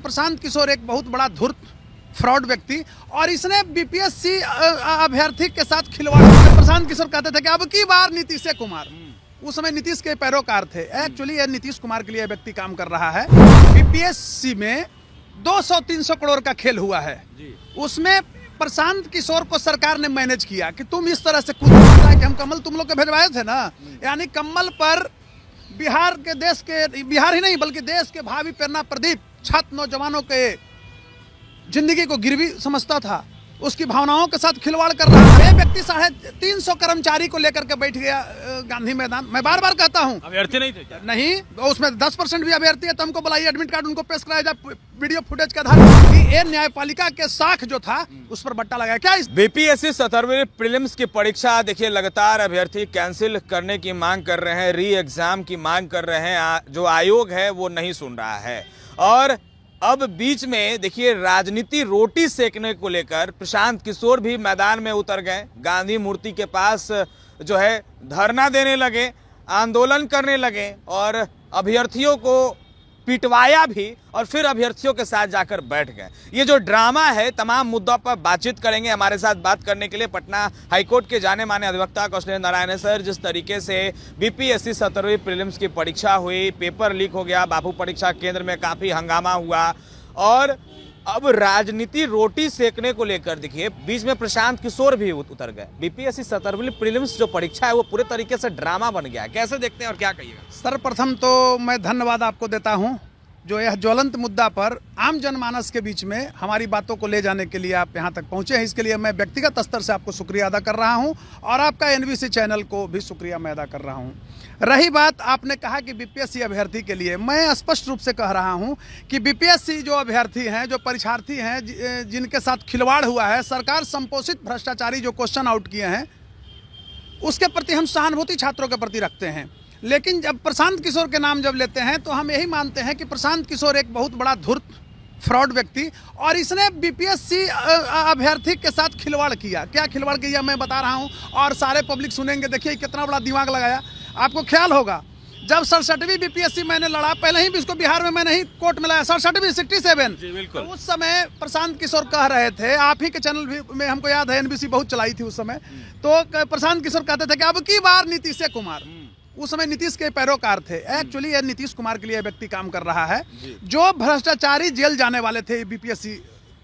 प्रशांत किशोर एक बहुत बड़ा धूर्त फ्रॉड व्यक्ति, और इसने बीपीएससी अभ्यर्थी के साथ खिलवाड़ किया। प्रशांत किशोर कहते थे कि अब की बार नीतीश कुमार, उस समय नीतीश के पैरोकार थे। एक्चुअली ये नीतीश कुमार के लिए व्यक्ति काम कर रहा है। बीपीएससी में 200-300 करोड़ का खेल हुआ है, उसमें प्रशांत किशोर को सरकार ने मैनेज किया कि तुम इस तरह से कूद कि हम कमल तुम लोग के भेजवाए थे ना, यानी कमल पर बिहार के देश के, बिहार ही नहीं बल्कि देश के भावी प्रेरणा प्रदीप छात्र नौजवानों के जिंदगी को गिरवी समझता था, उसकी भावनाओं के साथ खिलवाड़ कर रहा है। ये व्यक्ति 350 कर्मचारी को लेकर के बैठ गया गांधी मैदान। मैं बार बार कहता हूँ, अभ्यर्थी नहीं थे क्या? नहीं, उसमें 10% भी अभ्यर्थी है तो हमको बुलाइए, एडमिट कार्ड उनको पेश कराया जाए वीडियो फुटेज के आधार पर। ये न्यायपालिका के साख जो था उस पर बट्टा लगाया क्या? बीपीएससी 17वीं प्रीलिम्स की परीक्षा देखिए लगातार अभ्यर्थी कैंसिल करने की मांग कर रहे हैं, री एग्जाम की मांग कर रहे हैं। जो आयोग है वो नहीं सुन रहा है, और अब बीच में देखिए राजनीति रोटी सेकने को लेकर प्रशांत किशोर भी मैदान में उतर गए। गांधी मूर्ति के पास जो है धरना देने लगे, आंदोलन करने लगे, और अभ्यर्थियों को पिटवाया भी, और फिर अभ्यर्थियों के साथ जाकर बैठ गए। ये जो ड्रामा है, तमाम मुद्दों पर बातचीत करेंगे। हमारे साथ बात करने के लिए पटना हाईकोर्ट के जाने माने अधिवक्ता कौशलेंद्र नारायण है। सर, जिस तरीके से बीपीएससी 17वीं प्रीलिम्स की परीक्षा हुई, पेपर लीक हो गया, बापू परीक्षा केंद्र में काफी हंगामा हुआ, और अब राजनीति रोटी सेकने को लेकर देखिए बीच में प्रशांत किशोर भी उतर गए। बीपीएससी 17वीं प्रीलिम्स जो परीक्षा है वो पूरे तरीके से ड्रामा बन गया है। कैसे देखते हैं और क्या कहिएगा? सर्वप्रथम तो मैं धन्यवाद आपको देता हूं, जो यह ज्वलंत मुद्दा पर आम जनमानस के बीच में हमारी बातों को ले जाने के लिए आप यहां तक पहुंचे हैं। इसके लिए मैं व्यक्तिगत स्तर से आपको शुक्रिया अदा कर रहा हूं, और आपका एनबीसी चैनल को भी शुक्रिया मैं अदा कर रहा हूं। रही बात, आपने कहा कि बीपीएससी अभ्यर्थी के लिए, मैं स्पष्ट रूप से कह रहा हूं कि बीपीएससी जो अभ्यर्थी हैं, जो परीक्षार्थी हैं, जिनके साथ खिलवाड़ हुआ है, सरकार संपोषित भ्रष्टाचारी जो क्वेश्चन आउट किए हैं, उसके प्रति हम सहानुभूति छात्रों के प्रति रखते हैं। लेकिन जब प्रशांत किशोर के नाम जब लेते हैं तो हम यही मानते हैं कि प्रशांत किशोर एक बहुत बड़ा धूर्त फ्रॉड व्यक्ति, और इसने बीपीएससी अभ्यर्थी के साथ खिलवाड़ किया। क्या खिलवाड़ किया मैं बता रहा हूं, और सारे पब्लिक सुनेंगे। देखिए कितना बड़ा दिमाग लगाया। आपको ख्याल होगा जब 67वीं बीपीएससी मैंने लड़ा, पहले ही इसको बिहार में मैंने ही कोर्ट में लाया, 67वीं 67, तो उस समय प्रशांत किशोर कह रहे थे, आप ही के चैनल भी में हमको याद है, एनबीसी बहुत चलाई थी उस समय, तो प्रशांत किशोर कहते थे कि अब की बार नीतीश कुमार, उस समय नीतीश के पैरोकार थे। एक्चुअली ये नीतीश कुमार के लिए व्यक्ति काम कर रहा है, जो भ्रष्टाचारी जेल जाने वाले थे बीपीएससी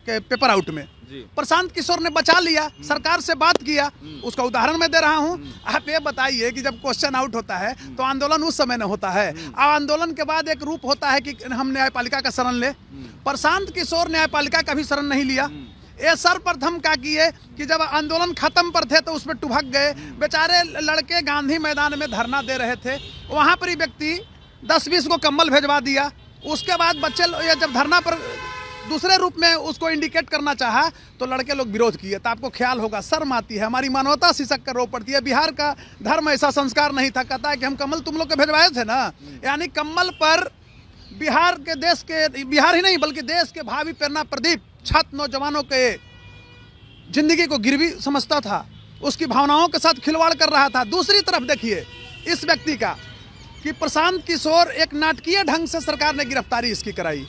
के पेपर आउट में। प्रशांत किशोर ने बचा लिया, सरकार से बात किया, उसका उदाहरण मैं दे रहा हूं। आप ये बताइए कि जब क्वेश्चन आउट होता है तो आंदोलन उस समय न होता है, और आंदोलन के बाद एक रूप होता है कि हम न्यायपालिका का शरण ले। प्रशांत किशोर न्यायपालिका का भी शरण नहीं लिया। ये सर्वप्रथम क्या किए कि जब आंदोलन खत्म पर थे तो उसमें टुभक गए। बेचारे लड़के गांधी मैदान में धरना दे रहे थे, वहां पर ही व्यक्ति 10-20 को कम्बल भेजवा दिया। उसके बाद बच्चे जब धरना पर दूसरे रूप में उसको इंडिकेट करना चाहा तो लड़के लोग विरोध किए। तो आपको ख्याल होगा, शर्म आती है, हमारी मानवता सिसक कर रो पड़ती है। बिहार का धर्म ऐसा संस्कार नहीं था, कहता है कि हम कमल तुम लोग के भेजवाए थे ना, यानी कमल पर बिहार के देश के, बिहार ही नहीं बल्कि देश के भावी प्रेरणा प्रदीप छात्र नौजवानों के जिंदगी को गिरवी समझता था, उसकी भावनाओं के साथ खिलवाड़ कर रहा था। दूसरी तरफ देखिए इस व्यक्ति का कि प्रशांत किशोर, एक नाटकीय ढंग से सरकार ने गिरफ्तारी इसकी कराई,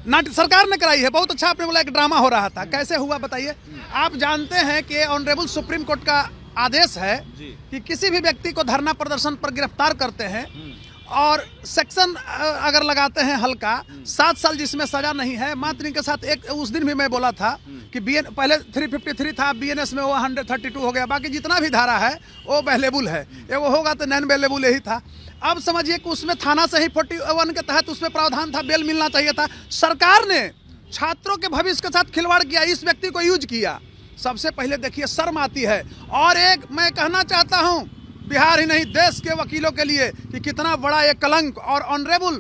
सरकार ने कराई है। बहुत अच्छा आपने बोला, एक ड्रामा हो रहा था। कैसे हुआ बताइए? आप जानते हैं कि ऑनरेबल सुप्रीम कोर्ट का आदेश है कि किसी भी व्यक्ति को धरना प्रदर्शन पर गिरफ्तार करते हैं और सेक्शन अगर लगाते हैं हल्का 7 साल जिसमें सजा नहीं है, मात्र इनके साथ एक उस दिन भी मैं बोला था कि पहले 353 था, बीएनएस में वो 132 हो गया, बाकी जितना भी धारा है वो अवेलेबल है, ये वो होगा तो नॉन अवेलेबल यही था। अब समझिए कि उसमें थाना से ही 41 के तहत उसमें प्रावधान था, बेल मिलना चाहिए था। सरकार ने छात्रों के भविष्य के साथ खिलवाड़ किया, इस व्यक्ति को यूज किया। सबसे पहले देखिए शर्म आती है। और एक मैं कहना चाहता हूं बिहार ही नहीं देश के वकीलों के लिए कि कितना बड़ा ये कलंक, और ऑनरेबल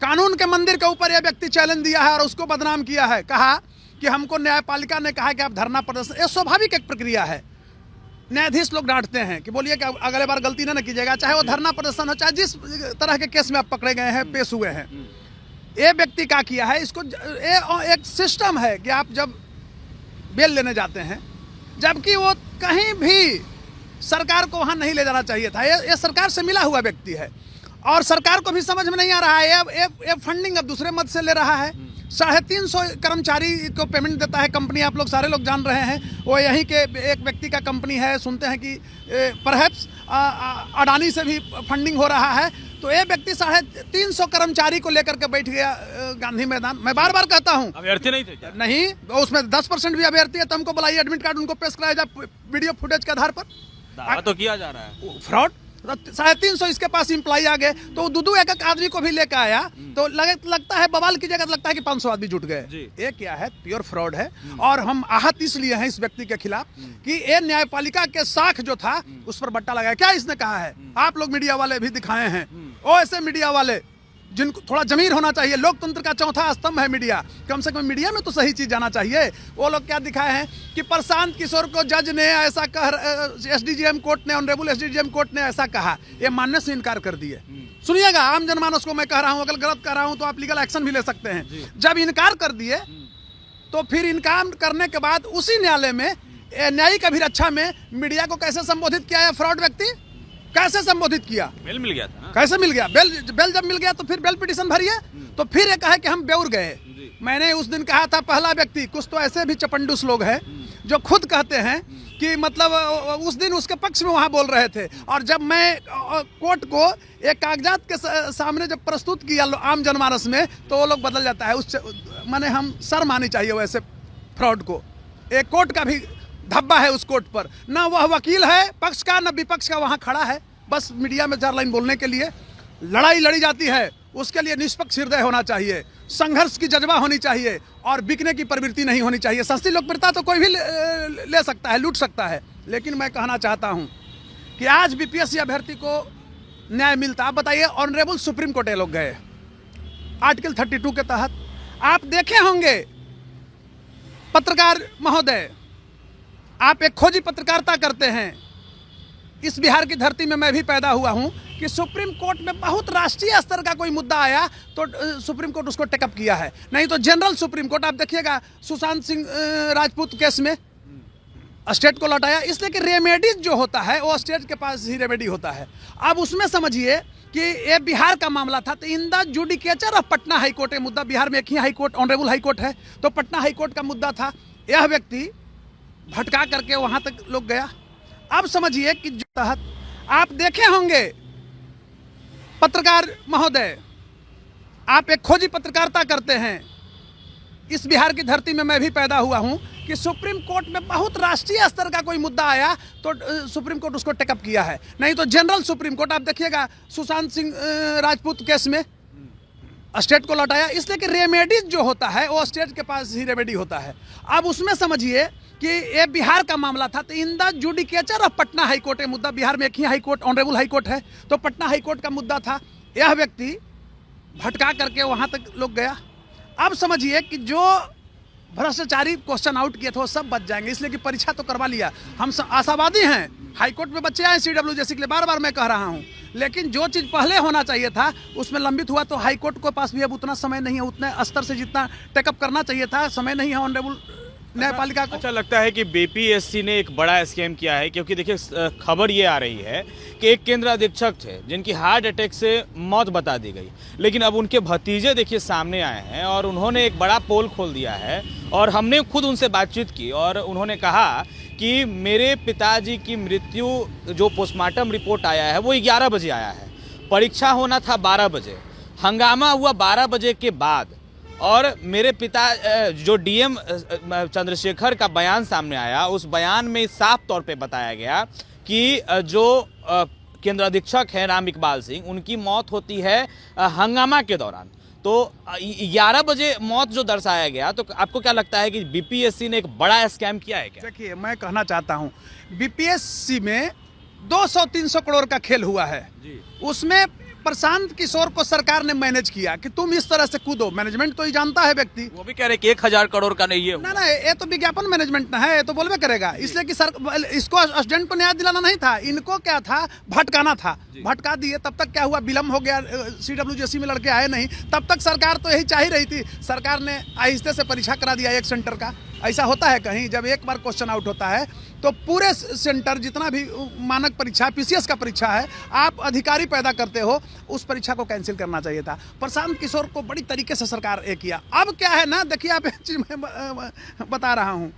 कानून के मंदिर के ऊपर यह व्यक्ति चैलेंज दिया है और उसको बदनाम किया है। कहा कि हमको न्यायपालिका ने कहा कि आप धरना प्रदर्शन, ये स्वाभाविक एक प्रक्रिया है। न्यायाधीश लोग डांटते हैं कि बोलिए कि अगले बार गलती ना कीजिएगा, चाहे वो धरना प्रदर्शन हो, चाहे जिस तरह के केस में आप पकड़े गए हैं, पेश हुए हैं। ये व्यक्ति क्या किया है, इसको एक सिस्टम है कि आप जब बेल लेने जाते हैं, जबकि वो कहीं भी सरकार को वहां नहीं ले जाना चाहिए था, ये सरकार से मिला हुआ व्यक्ति है। और सरकार को भी समझ में नहीं आ रहा है। ये फंडिंग अब दूसरे मद से ले रहा है। 350 कर्मचारी को पेमेंट देता है कंपनी, आप लोग सारे लोग जान रहे हैं। वो यहीं के एक व्यक्ति का कंपनी है, सुनते हैं कि परहैप्स अडानी से भी फंडिंग हो रहा है। तो ये व्यक्ति 350 कर्मचारी को लेकर के बैठ गया गांधी मैदान। मैं बार बार कहता हूँ, अभ्यर्थी नहीं थे क्या? नहीं, उसमें 10% भी अभ्यर्थी है तो हमको बुलाइए, एडमिट कार्ड उनको पेश कराया जाए वीडियो फुटेज के आधार पर। दावा तो किया जा रहा है फ्रॉड। 350 इसके पास एम्प्लॉई आ गए, तो दो एक आदमी को भी लेकर आया, तो लगता है बवाल की जगह लगता है कि 500 आदमी जुट गए। ये क्या है? प्योर फ्रॉड है। और हम आहत इसलिए हैं इस व्यक्ति के खिलाफ कि ये न्यायपालिका के साख जो था उस पर बट्टा लगाया। क्या इसने कहा है? आप लोग मीडिया वाले भी दिखाए हैं, ओ ऐसे मीडिया वाले जिनको थोड़ा जमीर होना चाहिए। लोकतंत्र का चौथा स्तंभ है मीडिया, कम से कम मीडिया में तो सही चीज जाना चाहिए। वो लोग क्या दिखाए हैं कि प्रशांत किशोर को जज ने ऐसा एसडीजीएम कोर्ट ने, ऑनरेबल एसडीजीएम कोर्ट ने ऐसा कहा, ये मानने से इनकार कर दिए। सुनिएगा, आम जनमानस को मैं कह रहा हूं, अगर गलत कह रहा हूं तो आप लीगल एक्शन भी ले सकते हैं। जब इनकार कर दिए तो फिर इनकार करने के बाद उसी न्यायालय में न्यायिक अभिरक्षा में मीडिया को कैसे संबोधित किया है फ्रॉड व्यक्ति? कैसे संबोधित किया? बेल मिल गया था ना? कैसे मिल गया? बेल जब मिल गया तो फिर बेल पिटीशन भरिए। तो फिर ये कहा कि हम बेउर गए। मैंने उस दिन कहा था, पहला व्यक्ति, कुछ तो ऐसे भी चपंडूस लोग हैं जो खुद कहते हैं कि मतलब उस दिन उसके पक्ष में वहां बोल रहे थे, और जब मैं कोर्ट को एक कागजात के सामने जब प्रस्तुत किया आम जनमानस में, तो वो लोग बदल जाता है। उस माने हम शर्म आनी चाहिए वैसे फ्रॉड को। एक कोर्ट का भी धब्बा है उस कोर्ट पर, ना वह वकील है पक्ष का, ना विपक्ष का वहां खड़ा है, बस मीडिया में 4 लाइन बोलने के लिए। लड़ाई लड़ी जाती है, उसके लिए निष्पक्ष हृदय होना चाहिए, संघर्ष की जज्बा होनी चाहिए, और बिकने की प्रवृत्ति नहीं होनी चाहिए। सस्ती लोकप्रियता तो कोई भी ले सकता है, लूट सकता है। लेकिन मैं कहना चाहता हूं कि आज बीपीएससी अभ्यर्थी को न्याय मिलता। आप बताइए, ऑनरेबल सुप्रीम कोर्ट लोग गए आर्टिकल 32 के तहत। आप देखे होंगे पत्रकार महोदय, आप एक खोजी पत्रकारिता करते हैं। इस बिहार की धरती में मैं भी पैदा हुआ हूं कि सुप्रीम कोर्ट में बहुत राष्ट्रीय स्तर का कोई मुद्दा आया तो सुप्रीम कोर्ट उसको टेकअप किया है। नहीं तो जनरल सुप्रीम कोर्ट, आप देखिएगा सुशांत सिंह राजपूत केस में स्टेट को लौटाया, इसलिए कि रेमेडीज जो होता है वो स्टेट के पास ही रेमेडी होता है। अब उसमें समझिए कि ये बिहार का मामला था, तो in the judicature of Patna high court, मुद्दा बिहार में एक ही हाईकोर्ट, ऑनरेबल हाईकोर्ट है, तो पटना हाईकोर्ट का मुद्दा था। यह व्यक्ति भटका करके वहां तक लोग गया। अब समझिए कि जो तहत आप देखे होंगे पत्रकार महोदय, आप एक खोजी पत्रकारिता करते हैं। इस बिहार की धरती में मैं भी पैदा हुआ हूं कि सुप्रीम कोर्ट में बहुत राष्ट्रीय स्तर का कोई मुद्दा आया तो सुप्रीम कोर्ट उसको टेकअप किया है। नहीं तो जनरल सुप्रीम कोर्ट, आप देखिएगा सुशांत सिंह राजपूत केस में स्टेट को लौटाया, इसलिए कि रेमेडीज जो होता है वो स्टेट के पास ही रेमेडी होता है। अब उसमें समझिए कि ये बिहार का मामला था, तो in the judicature of Patna high court, मुद्दा बिहार में एक ही हाईकोर्ट, ऑनरेबल हाईकोर्ट है, तो पटना हाईकोर्ट का मुद्दा था। यह व्यक्ति भटका करके वहां तक लोग गया। अब समझिए कि जो भ्रष्टाचारी क्वेश्चन आउट किए थे वो सब बच जाएंगे, इसलिए कि परीक्षा तो करवा लिया। हम आशावादी हैं, हाईकोर्ट में बच्चे आए CWJC के लिए, बार बार मैं कह रहा हूं। लेकिन जो चीज़ पहले होना चाहिए था उसमें लंबित हुआ, तो हाईकोर्ट के पास भी अब उतना समय नहीं है, उतने स्तर से जितना टेकअप करना चाहिए था, समय नहीं है ऑनरेबल न्यायपालिका को। अच्छा लगता है कि बीपीएससी ने एक बड़ा स्कैम किया है, क्योंकि देखिए खबर ये आ रही है कि एक केंद्र अधीक्षक थे जिनकी हार्ट अटैक से मौत बता दी गई, लेकिन अब उनके भतीजे देखिए सामने आए हैं और उन्होंने एक बड़ा पोल खोल दिया है। और हमने खुद उनसे बातचीत की और उन्होंने कहा कि मेरे पिताजी की मृत्यु जो पोस्टमार्टम रिपोर्ट आया है वो 11 बजे आया है, परीक्षा होना था 12 बजे, हंगामा हुआ 12 बजे के बाद, और मेरे पिता जो डीएम चंद्रशेखर का बयान सामने आया, उस बयान में साफ तौर पे बताया गया कि जो केंद्र अधीक्षक हैं राम इकबाल सिंह, उनकी मौत होती है हंगामा के दौरान। तो 11 बजे मौत जो दर्शाया गया, तो आपको क्या लगता है कि बीपीएससी ने एक बड़ा स्कैम किया है क्या? देखिए, मैं कहना चाहता हूं, बीपीएससी में 200-300 करोड़ का खेल हुआ है जी। उसमें प्रशांत किशोर को सरकार ने मैनेज किया कि तुम इस तरह से कूदो। मैनेजमेंट तो ही जानता है व्यक्ति, वो भी कह रहे कि 1000 करोड़ का नहीं है। ना, ये तो विज्ञापन मैनेजमेंट ना है, ये तो बोलबे करेगा। इसलिए कि इसको स्टूडेंट को न्याय दिलाना नहीं था, इनको क्या था, भटकाना था। भटका दिए, तब तक क्या हुआ, विलम्ब हो गया, CWJC में लड़के आए नहीं, तब तक सरकार तो यही चाह ही रही थी। सरकार ने आहिस्ते से परीक्षा करा दिया एक सेंटर का। ऐसा होता है कहीं, जब एक बार क्वेश्चन आउट होता है तो पूरे सेंटर जितना भी मानक परीक्षा पीसीएस का परीक्षा है, आप अधिकारी पैदा करते हो, उस परीक्षा को कैंसिल करना चाहिए था। प्रशांत किशोर को बड़ी तरीके से सरकार ये किया। अब क्या है ना, देखिए आप एक चीज मैं बता रहा हूँ,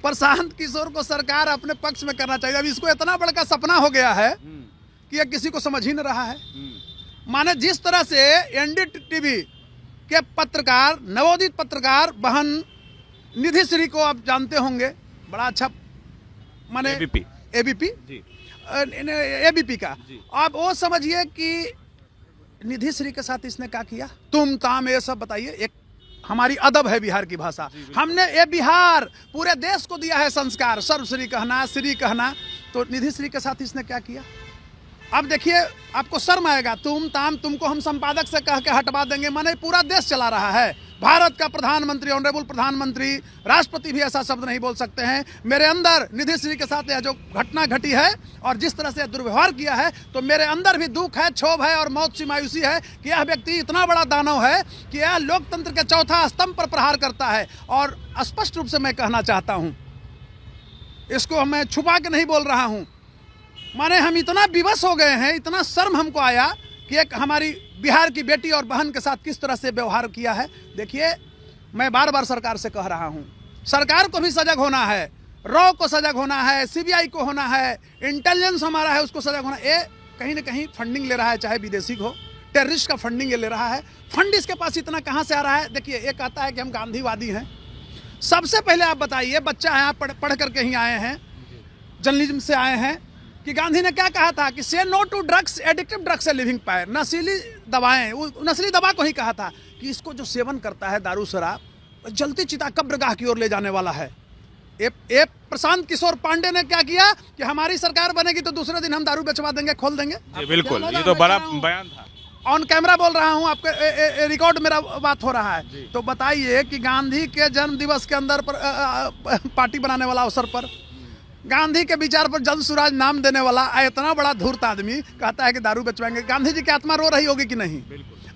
प्रशांत किशोर को सरकार अपने पक्ष में करना चाहिए। अब इसको इतना बड़ा सपना हो गया है कि ये किसी को समझ ही नहीं रहा है। माने जिस तरह से एनडीटीवी के पत्रकार, नवोदित पत्रकार बहन निधि श्री को आप जानते होंगे, बड़ा अच्छा माने एबीपी का, आप वो समझिए कि निधि श्री के साथ इसने क्या किया, तुम ताम ये सब बताइए। एक हमारी अदब है बिहार की भाषा, हमने ये बिहार पूरे देश को दिया है संस्कार, सर्वश्री कहना, श्री कहना, तो निधि श्री के साथ इसने क्या किया। अब देखिए आपको शर्म आएगा, तुम ताम, तुमको हम संपादक से कह के हटवा देंगे, माने पूरा देश चला रहा है। भारत का प्रधानमंत्री, ऑनरेबल प्रधानमंत्री, राष्ट्रपति भी ऐसा शब्द नहीं बोल सकते हैं। मेरे अंदर निधि श्री के साथ यह जो घटना घटी है और जिस तरह से दुर्व्यवहार किया है, तो मेरे अंदर भी दुख है, क्षोभ है और मौत सी मायूसी है कि यह व्यक्ति इतना बड़ा दानव है कि यह लोकतंत्र के चौथा स्तंभ पर प्रहार करता है। और स्पष्ट रूप से मैं कहना चाहता हूँ, इसको मैं छुपा के नहीं बोल रहा हूँ, माने हम इतना विवश हो गए हैं, इतना शर्म हमको आया कि एक हमारी बिहार की बेटी और बहन के साथ किस तरह से व्यवहार किया है। देखिए मैं बार बार सरकार से कह रहा हूं, सरकार को भी सजग होना है, रॉ को सजग होना है, सीबीआई को होना है, इंटेलिजेंस हमारा है उसको सजग होना। ये कहीं ना कहीं फंडिंग ले रहा है, चाहे विदेशी हो, टेररिस्ट का फंडिंग ये ले रहा है। फंड इसके पास इतना कहाँ से आ रहा है। देखिए ये कहता है कि हम गांधीवादी हैं। सबसे पहले आप बताइए, बच्चा है, आप पढ़ करके ही आए हैं, जर्नलिज्म से आए हैं, कि गांधी ने क्या कहा था कि say no to drugs, addictive drugs से लिविंग पायर, नशीली दवाएं, नशीली दवा को ही कहा था कि इसको जो सेवन करता है दारू शराब, जलती चिता कब्रगाह की ओर ले जाने वाला है। ए प्रशांत किशोर पांडे ने क्या किया कि हमारी सरकार बनेगी तो दूसरे दिन हम दारू बेचवा देंगे, खोल देंगे। बिल्कुल, ये तो बड़ा बयान था। ऑन कैमरा बोल रहा हूं, आपके रिकॉर्ड मेरा बात हो रहा है। तो बताइए कि गांधी के जन्म दिवस के अंदर पार्टी बनाने वाला अवसर पर, गांधी के विचार पर जन सुराज नाम देने वाला इतना बड़ा धूर्त आदमी कहता है कि दारू बेचवाएंगे। गांधी जी की आत्मा रो रही होगी कि नहीं।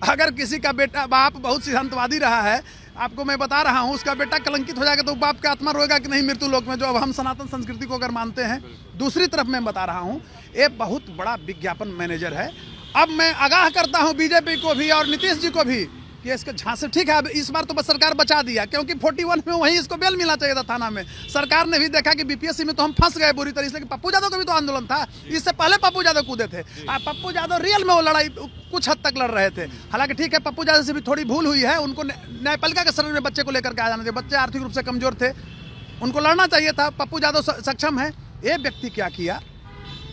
अगर किसी का बेटा, बाप बहुत सिद्धांतवादी रहा है, आपको मैं बता रहा हूं, उसका बेटा कलंकित हो जाएगा तो बाप का आत्मा रोएगा कि नहीं मृत्यु लोक में, जो अब हम सनातन संस्कृति को अगर मानते हैं। दूसरी तरफ मैं बता रहा हूं, ये बहुत बड़ा विज्ञापन मैनेजर है। अब मैं आगाह करता हूं बीजेपी को भी और नीतीश जी को भी कि इसके झांसे, ठीक है, अब इस बार तो बस सरकार बचा दिया, क्योंकि 41 में वहीं इसको बेल मिलना चाहिए था थाना में। सरकार ने भी देखा कि बीपीएससी में तो हम फंस गए बुरी तरह से, कि पप्पू यादव का भी तो आंदोलन था, इससे पहले पप्पू यादव कूदे थे। पप्पू यादव रियल में वो लड़ाई कुछ हद तक लड़ रहे थे। हालांकि ठीक है, पप्पू यादव से भी थोड़ी भूल हुई है, उनको न्यायपालिका के शरण में बच्चे को लेकर के आ जाना चाहिए। बच्चे आर्थिक रूप से कमजोर थे, उनको लड़ना चाहिए था। पप्पू यादव सक्षम है। ये व्यक्ति क्या किया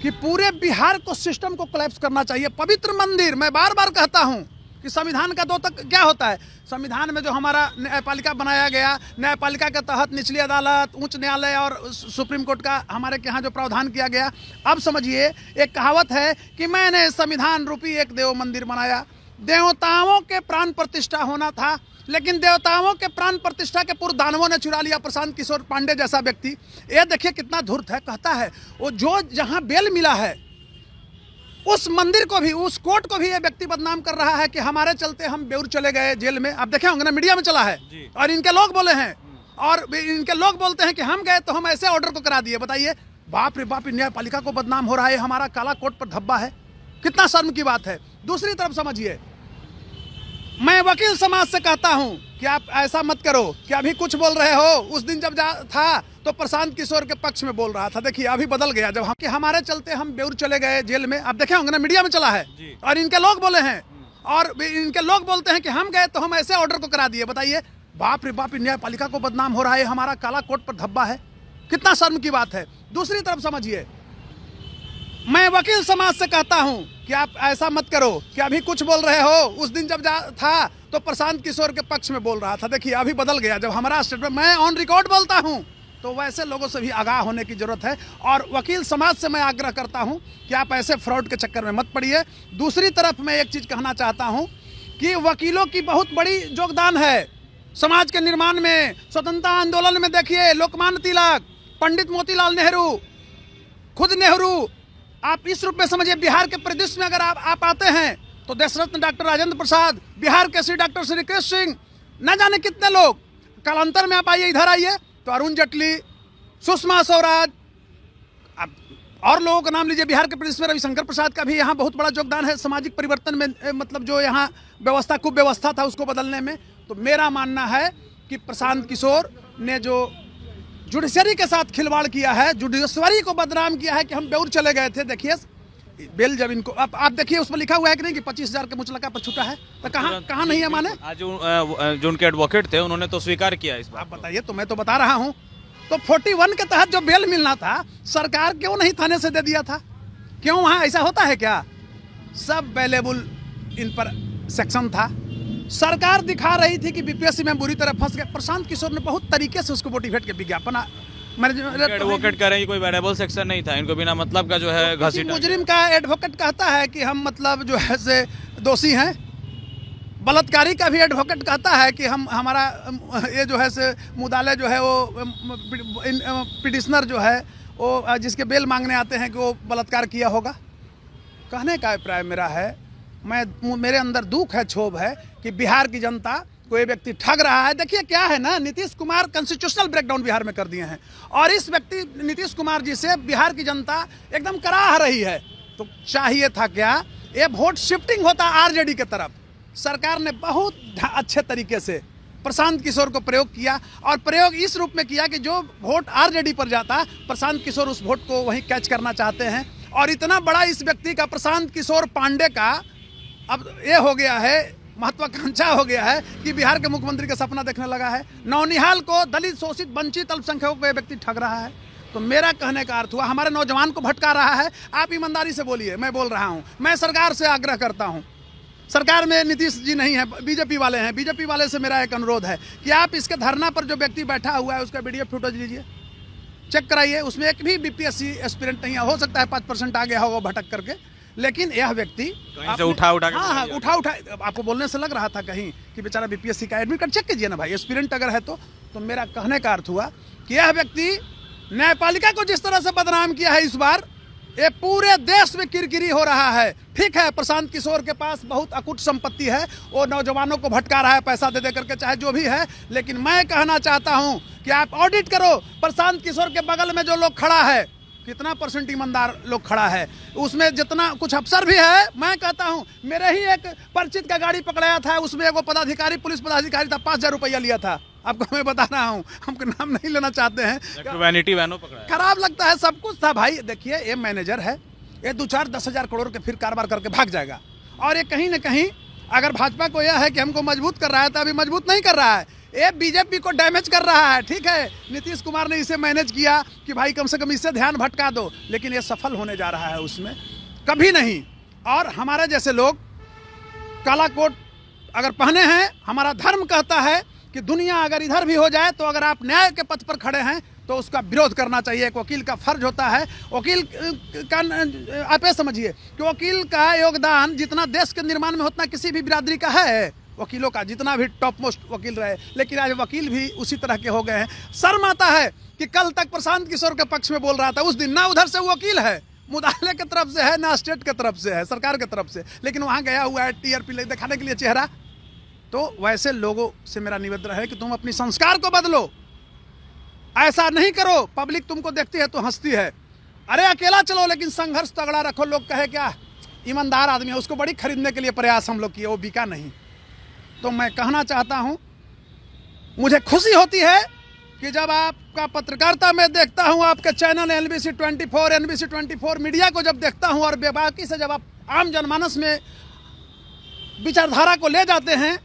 कि पूरे बिहार को, सिस्टम को कोलैप्स करना चाहिए। पवित्र मंदिर, मैं बार बार कहता हूं कि संविधान का दो तक क्या होता है। संविधान में जो हमारा न्यायपालिका बनाया गया, न्यायपालिका के तहत निचली अदालत, उच्च न्यायालय और सुप्रीम कोर्ट का हमारे के यहाँ जो प्रावधान किया गया। अब समझिए, एक कहावत है कि मैंने संविधान रूपी एक देव मंदिर बनाया। देवताओं के प्राण प्रतिष्ठा होना था, लेकिन देवताओं के प्राण प्रतिष्ठा के पूर्व दानवों ने चुरा लिया। प्रशांत किशोर पांडे जैसा व्यक्ति, ये देखिए कितना धूर्त है। कहता है वो जो जहाँ बेल मिला है उस मंदिर को भी, उस कोर्ट को भी ये व्यक्ति बदनाम कर रहा है कि हमारे चलते हम बेउर चले गए जेल में। आप देखे होंगे ना, मीडिया में चला है, और इनके लोग बोले हैं, और इनके लोग बोलते हैं कि हम गए तो हम ऐसे ऑर्डर को करा दिए। बताइए, बाप रे बाप, न्यायपालिका को बदनाम हो रहा है, हमारा काला कोर्ट पर धब्बा है, कितना शर्म की बात है। दूसरी तरफ समझिए, मैं वकील समाज से कहता हूं कि आप ऐसा मत करो कि अभी कुछ बोल रहे हो, उस दिन जब था तो प्रशांत किशोर के पक्ष में बोल रहा था। देखिए अभी बदल गया, जब हम कि हमारे चलते हम बेउर चले गए जेल में। आप देखे होंगे ना, मीडिया में चला है, और इनके लोग बोले हैं, और इनके लोग बोलते हैं कि हम गए तो हम ऐसे ऑर्डर को करा दिए। बताइए, बाप रे बाप, न्यायपालिका को बदनाम हो रहा है, हमारा काला कोर्ट पर धब्बा है, कितना शर्म की बात है। दूसरी तरफ समझिए, मैं वकील समाज से कहता हूं कि आप ऐसा मत करो कि अभी कुछ बोल रहे हो, उस दिन जब था तो प्रशांत किशोर के पक्ष में बोल रहा था। देखिए अभी बदल गया, जब हमारा स्टेटमेंट, मैं ऑन रिकॉर्ड बोलता हूं, तो वैसे लोगों से भी आगाह होने की जरूरत है। और वकील समाज से मैं आग्रह करता हूं कि आप ऐसे फ्रॉड के चक्कर में मत पड़िए। दूसरी तरफ मैं एक चीज कहना चाहता हूं कि वकीलों की बहुत बड़ी योगदान है समाज के निर्माण में। स्वतंत्रता आंदोलन में देखिए, लोकमान्य तिलक, पंडित मोतीलाल नेहरू, खुद नेहरू, आप इस रूप में समझिए। बिहार के परिदृश्य में अगर आप आते हैं तो देशरत्न डॉक्टर राजेंद्र प्रसाद, बिहार के श्री डॉक्टर श्री कृष्ण सिंह, न जाने कितने लोग। कालांतर में आप आइए, इधर आइए तो अरुण जेटली, सुषमा स्वराज, और लोगों का नाम लीजिए, बिहार के प्रिंसिपल रविशंकर प्रसाद का भी यहाँ बहुत बड़ा योगदान है सामाजिक परिवर्तन में, मतलब जो यहाँ व्यवस्था कुव्यवस्था था उसको बदलने में। तो मेरा मानना है कि प्रशांत किशोर ने जो जुडिशरी के साथ खिलवाड़ किया है, जुडिशरी को बदनाम किया है कि हम बेउर चले गए थे। देखिए बेल जब इनको आप देखिए उसमें लिखा हुआ है कि नहीं कि 25,000 के मुचलका पर छूटा है, तो कहाँ नहीं है माने? आज जो उनके एडवोकेट थे उन्होंने तो स्वीकार किया इस बात। आप बताइए, तो मैं तो बता रहा हूँ। तो 41 के तहत जो बेल मिलना था सरकार क्यों नहीं थाने से दे दिया था? क्यों वहाँ ऐसा होता है क्या? सब अवेलेबल इन पर सेक्शन था। सरकार दिखा रही थी कि बीपीएससी में बुरी तरह फंस गए। प्रशांत किशोर ने बहुत तरीके से उसको मोटिवेट के विज्ञापन एडवोकेट कह रहे हैं कोई वेरिएबल सेक्शन नहीं था, इनको बिना मतलब का जो है घसीटा। मुजरिम का एडवोकेट कहता है कि हम मतलब जो है से दोषी हैं। बलात्कारी का भी एडवोकेट कहता है कि हम हमारा ये जो है से मुदाले जो है वो पिटिशनर जो है वो जिसके बेल मांगने आते हैं कि वो बलात्कार किया होगा। कहने का अभिप्राय मेरा है, मेरे अंदर दुख है, क्षोभ है कि बिहार की जनता कोई व्यक्ति ठग रहा है। देखिए क्या है ना, नीतीश कुमार कॉन्स्टिट्यूशनल ब्रेकडाउन बिहार में कर दिए हैं और इस व्यक्ति नीतीश कुमार जी से बिहार की जनता एकदम कराह रही है। तो चाहिए था क्या, ये वोट शिफ्टिंग होता आरजेडी के तरफ। सरकार ने बहुत अच्छे तरीके से प्रशांत किशोर को प्रयोग किया और प्रयोग इस रूप में किया कि जो वोट आरजेडी पर जाता, प्रशांत किशोर उस वोट को वहीं कैच करना चाहते हैं। और इतना बड़ा इस व्यक्ति का, प्रशांत किशोर पांडे का, अब ये हो गया है, महत्वाकांक्षा हो गया है कि बिहार के मुख्यमंत्री का सपना देखने लगा है। नौनिहाल को, दलित, शोषित, वंचित अल्पसंख्यकों को ये व्यक्ति ठग रहा है। तो मेरा कहने का अर्थ हुआ, हमारे नौजवान को भटका रहा है। आप ईमानदारी से बोलिए, मैं बोल रहा हूँ। मैं सरकार से आग्रह करता हूँ, सरकार में नीतीश जी नहीं है, बीजेपी वाले हैं। बीजेपी वाले से मेरा एक अनुरोध है कि आप इसके धरना पर जो व्यक्ति बैठा हुआ है उसका वीडियो फुटेज लीजिए, चेक कराइए। उसमें एक भी बीपीएससी एस्पिरेंट नहीं है। हो सकता है 5% आ गया होगा भटक करके, लेकिन यह व्यक्ति उठा हाँ उठा आपको बोलने से लग रहा था कहीं कि बेचारा बीपीएससी का एडमिट कार्ड चेक कीजिए ना भाई, एस्पिरेंट अगर है तो मेरा कहने का अर्थ हुआ कि यह व्यक्ति न्यायपालिका को जिस तरह से बदनाम किया है इस बार, ये पूरे देश में किरकिरी हो रहा है। ठीक है, प्रशांत किशोर के पास बहुत अकुट संपत्ति है, वो नौजवानों को भटका रहा है पैसा दे करके, चाहे जो भी है। लेकिन मैं कहना चाहता हूं कि आप ऑडिट करो, प्रशांत किशोर के बगल में जो लोग खड़ा है, कितना % ईमानदार लोग खड़ा है, उसमें जितना कुछ अफसर भी है। मैं कहता हूं, मेरे ही एक परिचित का गाड़ी पकड़ाया था, उसमें एक पदाधिकारी, पुलिस पदाधिकारी था, 5,000 रुपया लिया था। आपको मैं बता रहा हूँ, हमको नाम नहीं लेना चाहते हैं। वैनिटी वैनो पकड़ा, खराब लगता है, सब कुछ था भाई। देखिए ये मैनेजर है, ये 2-4-10,000 करोड़ के फिर कारोबार करके भाग जाएगा। और ये कहीं ना कहीं अगर भाजपा को यह है कि हमको मजबूत कर रहा है, तो अभी मजबूत नहीं कर रहा है, ये बीजेपी को डैमेज कर रहा है। ठीक है, नीतीश कुमार ने इसे मैनेज किया कि भाई कम से कम इससे ध्यान भटका दो, लेकिन ये सफल होने जा रहा है उसमें कभी नहीं। और हमारे जैसे लोग काला कोट अगर पहने हैं, हमारा धर्म कहता है कि दुनिया अगर इधर भी हो जाए तो अगर आप न्याय के पथ पर खड़े हैं तो उसका विरोध करना चाहिए। एक वकील का फर्ज होता है। वकील का आप ये समझिए कि वकील का योगदान जितना देश के निर्माण में उतना किसी भी बिरादरी का है, वकीलों का जितना भी टॉप मोस्ट वकील रहे, लेकिन आज वकील भी उसी तरह के हो गए हैं। शर्म आता है कि कल तक प्रशांत किशोर के पक्ष में बोल रहा था, उस दिन ना उधर से वकील है, मुदाले की तरफ से है, ना स्टेट की तरफ से है, सरकार की तरफ से, लेकिन वहाँ गया हुआ है टीआरपी दिखाने के लिए चेहरा। तो वैसे लोगों से मेरा निवेदन है कि तुम अपनी संस्कार को बदलो, ऐसा नहीं करो। पब्लिक तुमको देखती है तो हंसती है, अरे अकेला चलो लेकिन संघर्ष तगड़ा रखो। लोग कहे क्या ईमानदार आदमी है, उसको बड़ी खरीदने के लिए प्रयास हम लोग किए, वो बिका नहीं। तो मैं कहना चाहता हूं, मुझे खुशी होती है कि जब आपका पत्रकारिता में देखता हूं, आपके चैनल एनबीसी 24 मीडिया को जब देखता हूं और बेबाकी से जब आप आम जनमानस में विचारधारा को ले जाते हैं,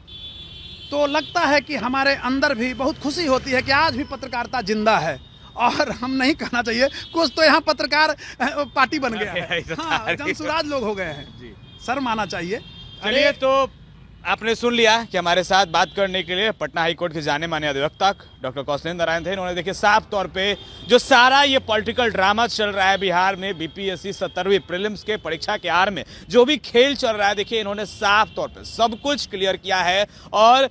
तो लगता है कि हमारे अंदर भी बहुत खुशी होती है कि आज भी पत्रकारिता जिंदा है। और हम नहीं कहना चाहिए, कुछ तो यहाँ पत्रकार पार्टी बन गया है, हाँ, जनसुराज लोग हो गए हैं। शर्म आना चाहिए। चलिए, तो आपने सुन लिया कि हमारे साथ बात करने के लिए पटना हाईकोर्ट के जाने माने अधिवक्ता डॉक्टर कौशलेंद्र नारायण थे। उन्होंने देखिए साफ तौर पे जो सारा ये पॉलिटिकल ड्रामा चल रहा है बिहार में, बीपीएससी 17वीं प्रीलिम्स के परीक्षा के आड़ में जो भी खेल चल रहा है, देखिए इन्होंने साफ तौर पे सब कुछ क्लियर किया है और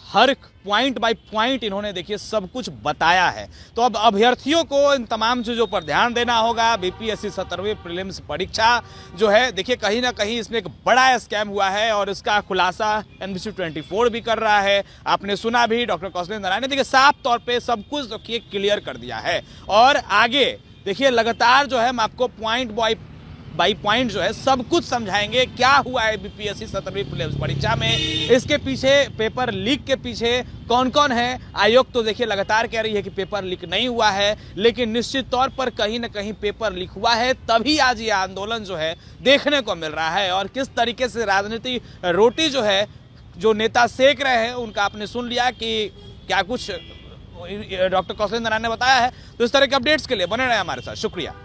हर पॉइंट बाय पॉइंट इन्होंने देखिए सब कुछ बताया है। तो अब अभ्यर्थियों को इन तमाम चीज़ों पर ध्यान देना होगा। बीपीएससी 17वीं प्रीलिम्स परीक्षा जो है, देखिए कहीं ना कहीं इसमें एक बड़ा स्कैम हुआ है और इसका खुलासा एनबीसी 24 भी कर रहा है। आपने सुना भी डॉक्टर कौशलेंद्र नारायण ने, देखिए साफ तौर पर सब कुछ देखिए क्लियर कर दिया है। और आगे देखिए लगातार जो है हम आपको पॉइंट बाई पॉइंट जो है सब कुछ समझाएंगे क्या हुआ है बीपीएससी 17वीं प्रीलिम्स परीक्षा में, इसके पीछे पेपर लीक के पीछे कौन कौन है। आयोग तो देखिए लगातार कह रही है कि पेपर लीक नहीं हुआ है, लेकिन निश्चित तौर पर कहीं ना कहीं पेपर लीक हुआ है, तभी आज ये आंदोलन जो है देखने को मिल रहा है। और किस तरीके से राजनीति रोटी जो है जो नेता सेक रहे हैं उनका आपने सुन लिया कि क्या कुछ डॉक्टर कौशलेंद्र नारायण ने बताया है। तो इस तरह के अपडेट्स के लिए बने रहे हमारे साथ। शुक्रिया।